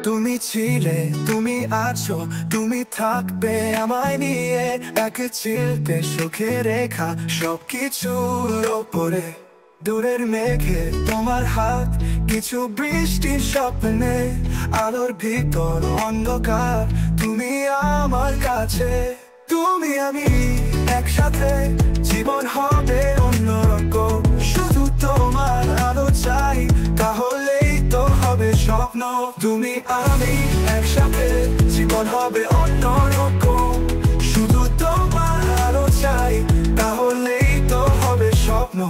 তুমি ছিলে, তুমি আছো, তুমি থাকবে আমায় নিয়ে এক চিলতে সুখে রেখা সবকিছুর ওপরে। দূরের মেঘে তোমার হাত, কিছু বৃষ্টির স্বপ্নে, আলোর ভিতর অন্ধকার তুমি আমার কাছে। তুমি আমি একসাথে, জীবন হবে অন্যরকম। শুধু তোমার আলো চাই, তাহলেই তো হবে স্বপ্ন। তুমি আমি একসাথে, জীবন হবে অন্যরকম। শুধু তোমার আলো চাই, তাহলেই তো হবে স্বপ্ন।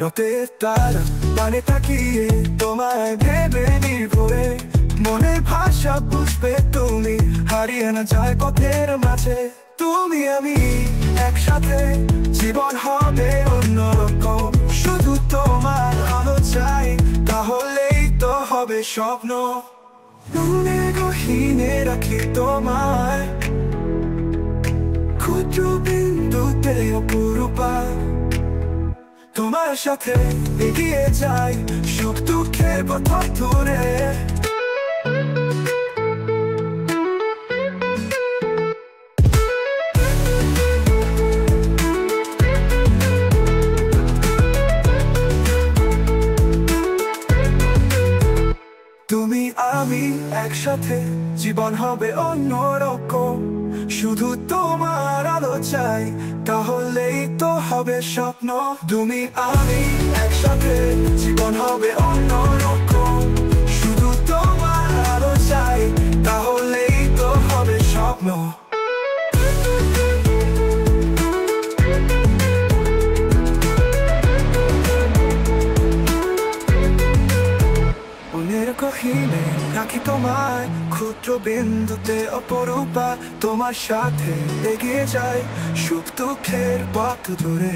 রাতের তারা মানে তাকিয়ে তোমায় ভেবে নির্ভরে, মনের ভাষা বুঝবে তুমি, হারিয়ে না যায় পথের মাঝে। তুমি আমি একসাথে, জীবন হবে অন্যরকম। শুধু তোমার আলো চাই, তাহলেই তো হবে স্বপ্ন। মনের গহীনে রাখি তোমায়, ক্ষুদ্র বিন্দুতে অপরূপা। তোমার সাথে এগিয়ে যাই সুখ দুঃখের পথ ধরে। তুমি আমি একসাথে, জীবন হবে অন্যরকম। শুধু তোমার আলো চাই, তাহলেই তো হবে স্বপ্ন। তুমি আমি একসাথে, জীবন হবে অন্যরকম। শুধু তোমার আলো চাই, তাহলেই তো হবে স্বপ্ন। মনের গহীনে রাখি তোমায়, ক্ষুদ্র বিন্দুতে অপরূপা। তোমার সাথে এগিয়ে যাই সুখ দুঃখের পথ ধরে।